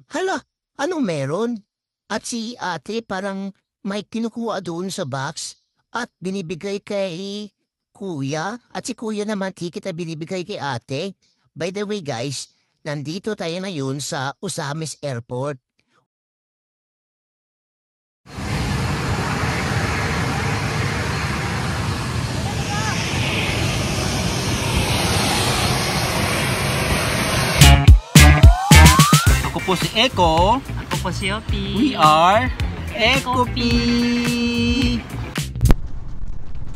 Hala, anong meron? At si ate parang may kinukuha doon sa box at binibigay kay kuya at si kuya naman di kita binibigay kay ate. By the way guys, nandito tayo ngayon sa Usamis Airport. Ako po si Eko. Ako po si Opi. We are Ekopi.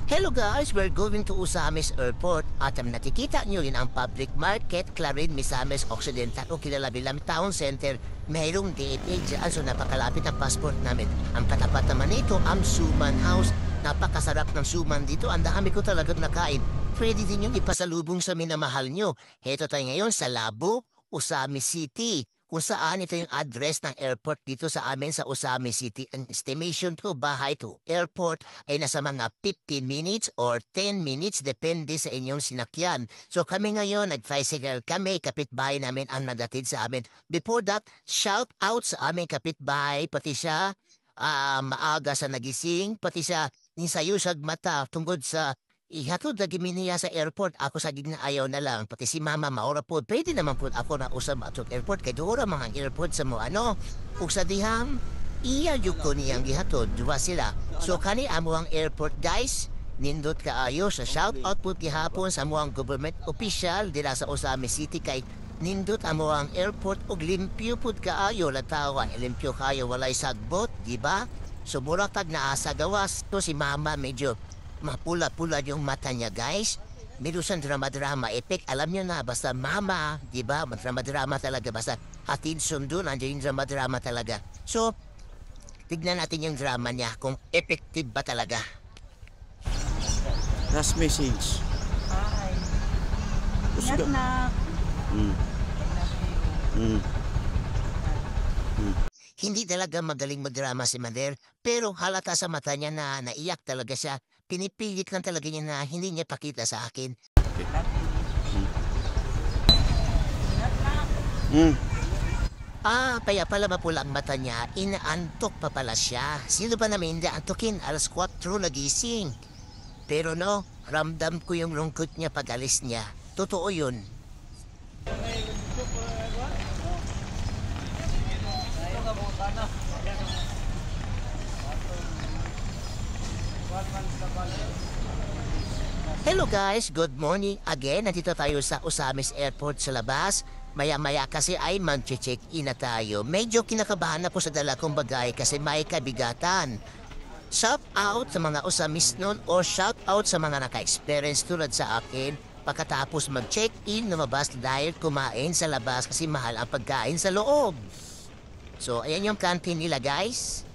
Hello guys, we're going to Usamis Airport at natikita nyo rin ang public market, Clarin, Misamis Occidental o kilala bilang Town Center. Mayroong DFA dyan so napakalapit ang passport namin. Ang katapat naman nito ang Suman House. Napakasarap ng suman dito. Ang dami ko talagang nakain. Pwede din yung ipasalubong sa minamahal nyo. Heto tayo ngayon sa Labo, Usamis City. Kung saan ito yung address ng airport dito sa amin sa Usamis City. Ang estimation to bahay to airport ay nasa mga 15 minutes or 10 minutes depende sa inyong sinakyan. So kami ngayon nag-tricycle kami, kapitbahay namin ang nadatid sa amin. Before that, shout out sa aming kapitbahay, pati siya maaga sa nagising, pati siya nisayusag mata tungkol sa ihatod na giminiya sa airport. Ako sa gigna ayaw na lang. Pati si mama maura po. Pwede naman po ako na usab atong airport. Kaya doon mga airport sa mo ano. Ug sa dihang, iya yun ko niyang gihatod. Dua sila. So kani amo ang airport guys. Nindot kaayo sa shout out po gihapon sa amuang government official dila sa Osamis City kay nindot amo ang airport ug limpyo pud kaayo latawa limpyo kayo walay sagbot, di ba? So murag tag naa sa gawas to si mama medyo mapula-pula yung mata niya, guys. Meron drama-drama effect. Alam niyo na, basta mama, di ba? Drama-drama talaga. Basta hatid sundo, nandiyan yung drama-drama talaga. So, tignan natin yung drama niya kung effective ba talaga. Last message. Hi. Gusto Knock knock. Hindi talaga magaling magdrama si Mader, pero halata sa mata niya na naiyak talaga siya. Pinipilit lang talaga niya na hindi niya pakita sa akin. Kaya pala mapula ang mata niya, inaantok pa pala siya. Sino ba namin hindi antokin? Alas 4 nagising. Pero no, ramdam ko yung lungkot niya pag alis niya. Totoo yun. Hello guys, good morning again. Nandito tayo sa Usamis Airport sa labas. Maya-maya kasi ay mag-check-in na tayo. Medyo kinakabahan na po sa dala kong bagay kasi may kabigatan. Shout out sa mga Usamis nun o shout out sa mga naka-experience tulad sa akin. Pagkatapos mag-check-in, lumabas dahil kumain sa labas kasi mahal ang pagkain sa loob. So, ayan yung canteen nila guys.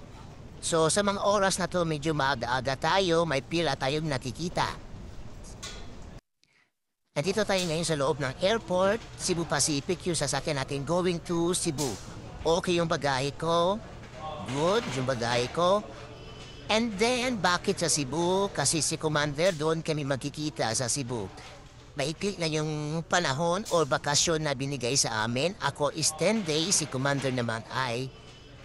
So, sa mga oras na to medyo maaga-aga tayo, may pila tayong nakikita. Nandito tayo ngayon sa loob ng airport, Cebu Pacific, yung sasakyan natin going to Cebu. Okay yung bagahe ko. Good yung bagahe ko. And then, bakit sa Cebu? Kasi si Commander doon kami magkikita sa Cebu. Maikli na yung panahon o bakasyon na binigay sa amin. Ako is 10 days, si Commander naman ay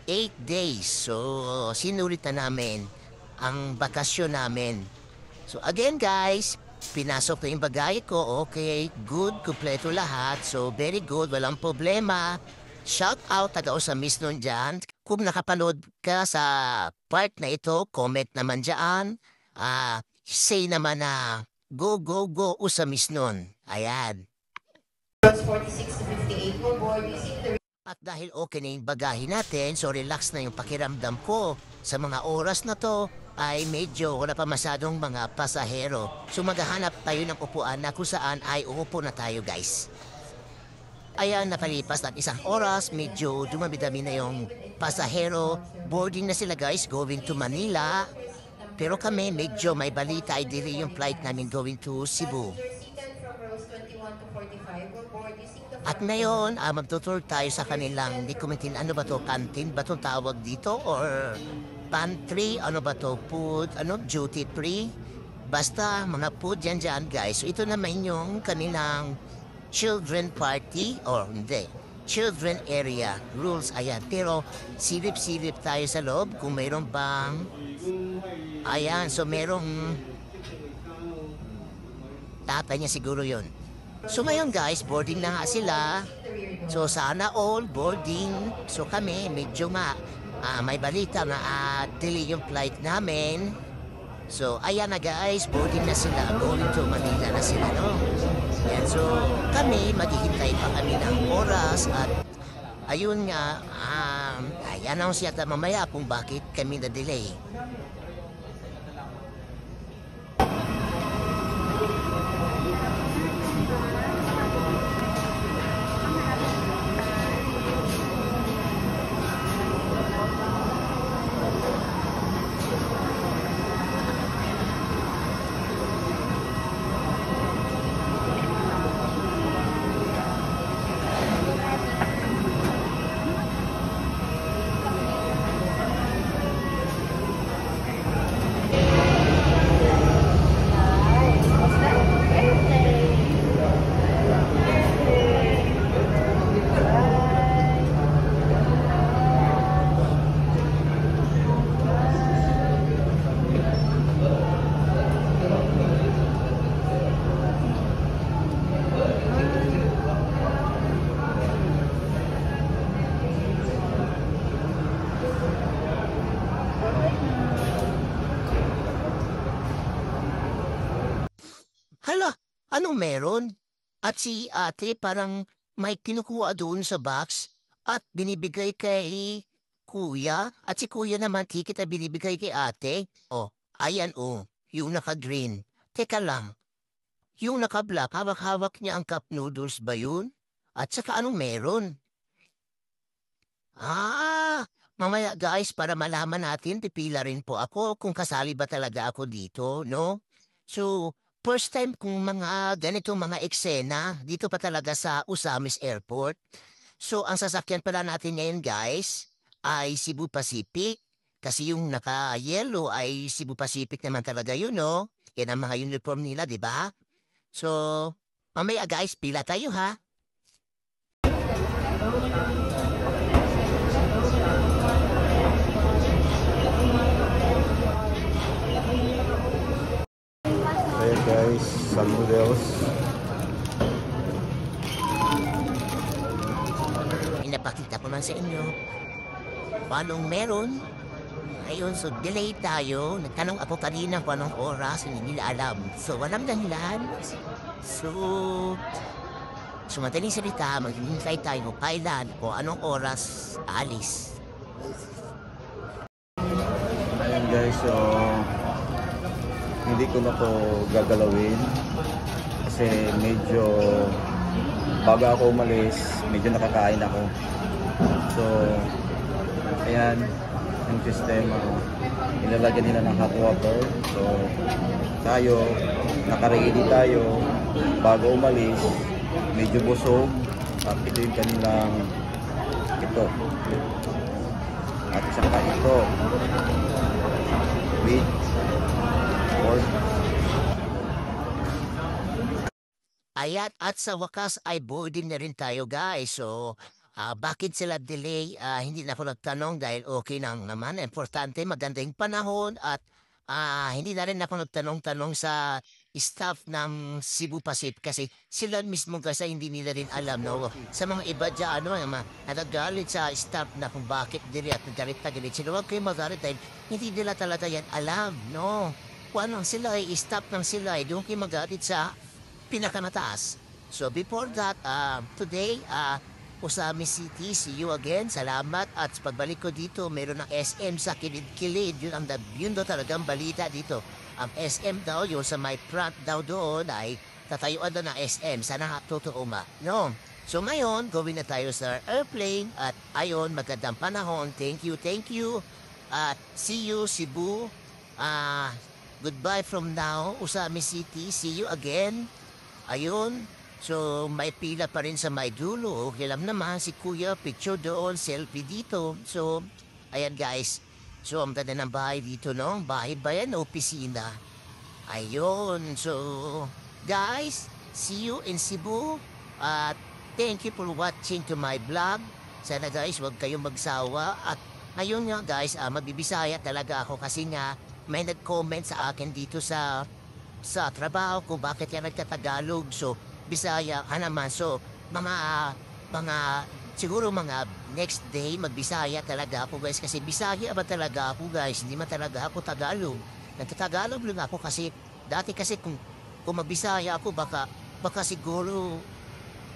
8 days. So, sinulit na namin ang bakasyon namin. So, again guys, pinasok na yung bagay ko. Okay, good, kumpleto lahat. So, very good, walang problema. Shout out taga Usamis nun dyan. Kung nakapanood ka sa part na ito, comment naman dyan. Say naman na go, go, go Usamis nun. Ayan. 46 to 58 for board using the At dahil okay na yung bagahe natin, so relax na yung pakiramdam ko. Sa mga oras na to, ay medyo wala pa masyadong mga pasahero. So maghahanap tayo ng upuan na kung saan ay uupo na tayo guys. Ayan, nakalipas ng isang oras, medyo dumami-dami na yung pasahero. Boarding na sila guys, going to Manila. Pero kami, medyo may balita ay delay yung flight namin going to Cebu. from rows 21 to 45 for board using the At ngayon, magtutour tayo sa kanilang, di ko maintindihan, ano ba to, canteen ba itong tawag dito? Or pantry, ano ba to, food, ano, duty free? Basta, mga food yan dyan, guys. So ito naman yung kanilang children party, or hindi, children area rules. Ayan, pero silip-silip tayo sa loob kung mayroon bang... Ayan, so merong... Tatay niya siguro yon. So ngayon guys, boarding na nga sila. So sana all boarding. So kami, medyo may balita na delay yung flight namin. So ayan na guys, boarding na sila. Going to Manila na sila, no? Yan, so kami, maghihintay pa kami ng oras. At ayun nga, i-announce yata mamaya kung bakit kami na-delay. Hala, anong meron? At si ate parang may kinukuha doon sa box at binibigay kay kuya. At si kuya naman tikit na binibigay kay ate. Oh, ayan oh, yung naka-green. Teka lang, yung naka-black, hawak-hawak niya ang cup noodles ba yun? At saka anong meron? Mamaya guys, para malaman natin, pipila rin po ako kung kasali ba talaga ako dito, no? So, first time kung mga ganitong mga eksena dito pa talaga sa Usamis Airport. So, ang sasakyan pala natin ngayon guys ay Cebu Pacific. Kasi yung naka-yellow ay Cebu Pacific naman talaga yun, no? Yan ang mga uniform nila, di ba? So, mamaya guys, pila tayo ha. Ayan guys, some noodles. Pinapakita ko lang sa inyo. Paanong meron? Ayun, so delay tayo. Nagtanong ako kanina kung anong oras, hindi nila alam. So, walang dahilan. So, madaling salita, maghihintay tayo kailan kung anong oras alis. Ayan guys, so hindi ko na to gagalawin kasi medyo bago ako umalis, medyo nakakain ako. So, ayan, yung sistema, ilalagyan nila ng hot water. So, tayo, naka-ready tayo bago umalis, medyo busog. At ito yung kanilang ito. At saka ito with pork. Ayan, at sa wakas ay boarding na rin tayo guys. So, bakit sila delay? Hindi na ako nagtanong dahil okay nang naman. Importante, maganda yung panahon at hindi na rin ako nagtanong-tanong sa staff ng Cebu Pacific kasi sila mismo kasi hindi nila rin alam, no? Sa mga iba dyan, natagalit sa staff na kung bakit dili at nagalit na galit sila. Huwag kayo magalit dahil hindi nila talaga yan alam, no? Kung ano sila ay staff ng sila ay doon kayo magalit sa pinakamataas. So before that, today, Usamis City, see you again. Salamat at sa pagbalik ko dito, meron ng SM sa kilid-kilid. Yun daw talagang balita dito. Ang SM daw, yun sa my front daw doon ay tatayuan daw ng SM. Sana nga totoo no? So ngayon, gawin na tayo sa airplane at ayon, magandang panahon. Thank you. At see you, Cebu. Goodbye from now, Usamis City. See you again. Ayun. So, may pila pa rin sa may dulo. Okay lang naman, si Kuya, picture doon, selfie dito. So, ayan guys. So, ang tanda ng bahay dito, no? Bahay ba yan o opisina? Ayun. So, guys, see you in Cebu. At thank you for watching to my vlog. Sana guys, huwag kayong magsawa. At ngayon nga guys, magbibisaya talaga ako kasi nga may nag-comment sa akin dito sa trabaho ko bakit yan nagtatagalog. So, Bisaya ka naman. So, siguro mga next day, magbisaya talaga ako guys. Kasi Bisaya ba talaga ako guys? Hindi man talaga ako Tagalog. Nagtatagalog lang ako kasi dati kasi kung magbisaya ako baka siguro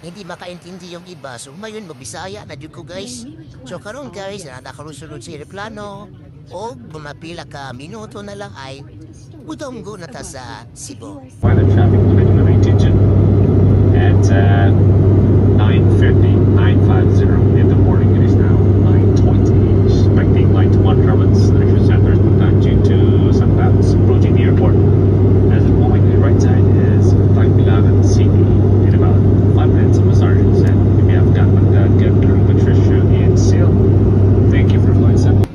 hindi makaintindi yung iba. So ngayon magbisaya na dyan ko guys. So karon guys, nakarusunod si Replano. O bumapila ka minuto na lang ay udonggo na ta sa Cebu. Pilot traffic limit on attention at 9:50 in the morning. It is now 9:20. Expecting light to moderate actual centers due to some clouds approaching the airport. As the moment, the right side is 511 CD in about 5 minutes of massages. And if you have got get through Patricia and Seal, thank you for flying Cebu.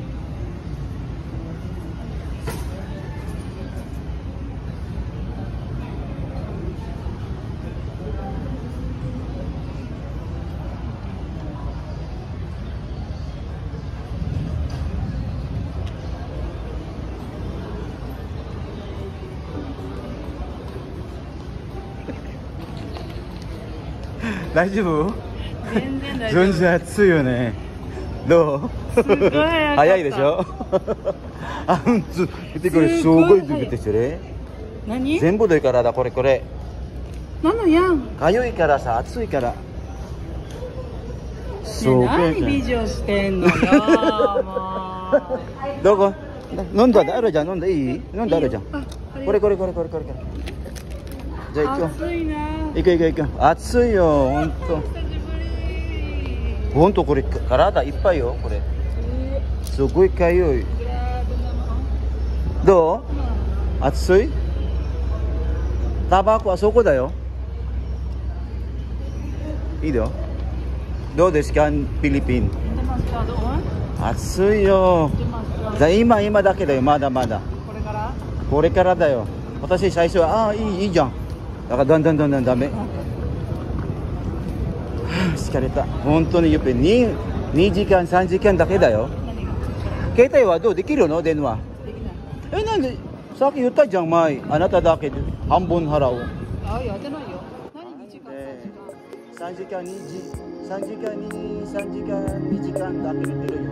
大丈夫？全然大丈全然暑いよね。どう？すごい早かった早いでしょ？あんつ見てこれすごい出てきてる。何全部でからだこれ。なのやん。かゆいからさ暑いから。すごい。何美女してんのよもう。どこ？飲んだあるじゃん飲んでいい？飲んであるじゃん。あこれ。じゃあ行くよ。暑いな。行くよ。暑いよほんと。久しぶり。ほんとこれ体いっぱいよこれ。すごいかゆい。どう？暑い？タバコはそこだよ。いいよ。どうですかフィリピン？ 暑いよ。今だけだよまだ。これからだよ。私最初はいいじゃん。だからだんだんダメ。疲れた。本当にやっぱり2時間3時間だけだよ。携帯はどうできるの電話？なんでさっき言ったじゃん前。あなただけで半分払う。あ、やってないよ。何2時間3時間2時間だけ見てるよ。